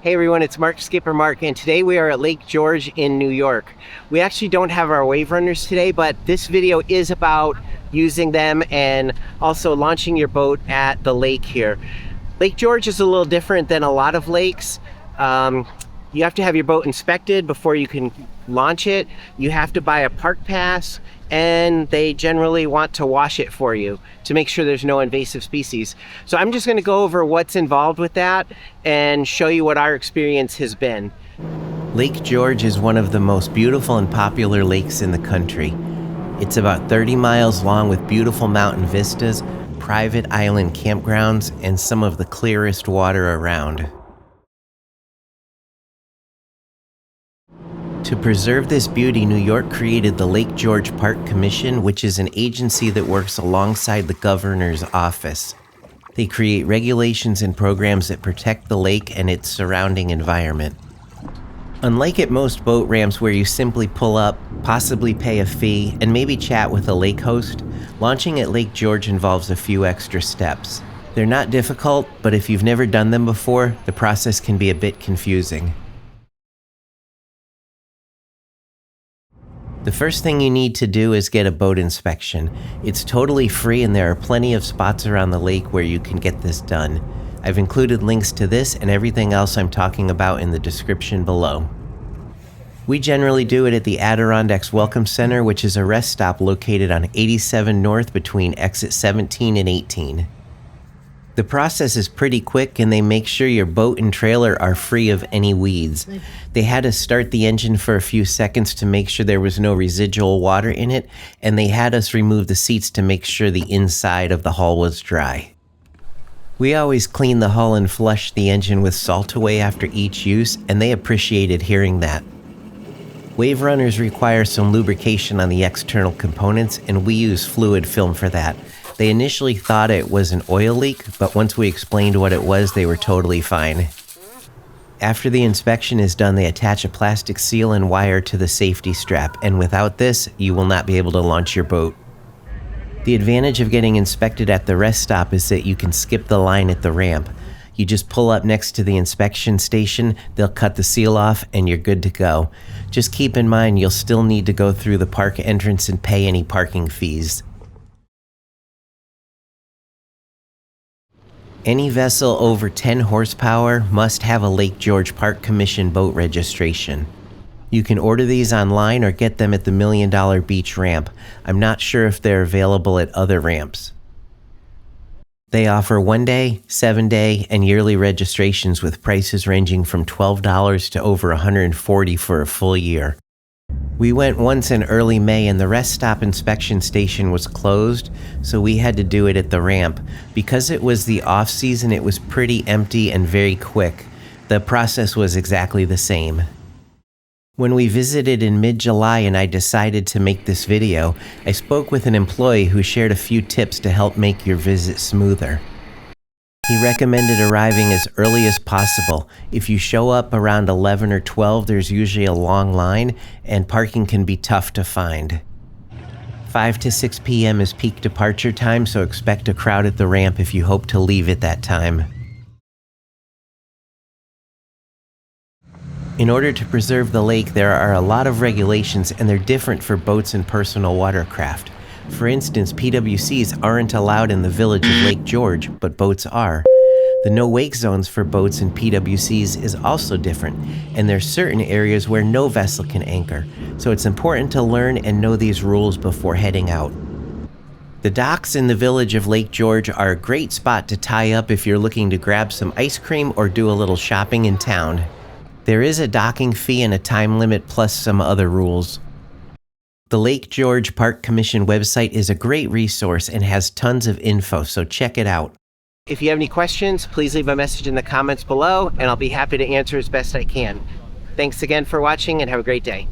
Hey everyone, it's Skipper Mark, and today we are at Lake George in New York. We actually don't have our WaveRunners today, but this video is about using them and also launching your boat at the lake here. Lake George is a little different than a lot of lakes. You have to have your boat inspected before you can launch it. You have to buy a park pass, and they generally want to wash it for you to make sure there's no invasive species. So I'm just gonna go over what's involved with that and show you what our experience has been. Lake George is one of the most beautiful and popular lakes in the country. It's about 30 miles long with beautiful mountain vistas, private island campgrounds, and some of the clearest water around. To preserve this beauty, New York created the Lake George Park Commission, which is an agency that works alongside the governor's office. They create regulations and programs that protect the lake and its surrounding environment. Unlike at most boat ramps where you simply pull up, possibly pay a fee, and maybe chat with a lake host, launching at Lake George involves a few extra steps. They're not difficult, but if you've never done them before, the process can be a bit confusing. The first thing you need to do is get a boat inspection. It's totally free, and there are plenty of spots around the lake where you can get this done. I've included links to this and everything else I'm talking about in the description below. We generally do it at the Adirondacks Welcome Center, which is a rest stop located on 87 North between exit 17 and 18. The process is pretty quick, and they make sure your boat and trailer are free of any weeds. They had us start the engine for a few seconds to make sure there was no residual water in it, and they had us remove the seats to make sure the inside of the hull was dry. We always clean the hull and flush the engine with salt away after each use, and they appreciated hearing that. WaveRunners require some lubrication on the external components, and we use fluid film for that. They initially thought it was an oil leak, but once we explained what it was, they were totally fine. After the inspection is done, they attach a plastic seal and wire to the safety strap, and without this, you will not be able to launch your boat. The advantage of getting inspected at the rest stop is that you can skip the line at the ramp. You just pull up next to the inspection station, they'll cut the seal off, and you're good to go. Just keep in mind you'll still need to go through the park entrance and pay any parking fees. Any vessel over 10 horsepower must have a Lake George Park Commission boat registration. You can order these online or get them at the $1 Million Beach ramp. I'm not sure if they're available at other ramps. They offer 1-day, 7-day, and yearly registrations with prices ranging from $12 to over $140 for a full year. We went once in early May, and the rest stop inspection station was closed, so we had to do it at the ramp. Because it was the off season, it was pretty empty and very quick. The process was exactly the same. When we visited in mid-July and I decided to make this video, I spoke with an employee who shared a few tips to help make your visit smoother. He recommended arriving as early as possible. If you show up around 11 or 12, there's usually a long line, and parking can be tough to find. 5 to 6 p.m. is peak departure time, so expect a crowd at the ramp if you hope to leave at that time. In order to preserve the lake, there are a lot of regulations, and they're different for boats and personal watercraft. For instance, PWCs aren't allowed in the village of Lake George, but boats are. The no-wake zones for boats and PWCs is also different, and there's certain areas where no vessel can anchor, so it's important to learn and know these rules before heading out. The docks in the village of Lake George are a great spot to tie up if you're looking to grab some ice cream or do a little shopping in town. There is a docking fee and a time limit, plus some other rules. The Lake George Park Commission website is a great resource and has tons of info, so check it out. If you have any questions, please leave a message in the comments below, and I'll be happy to answer as best I can. Thanks again for watching, and have a great day.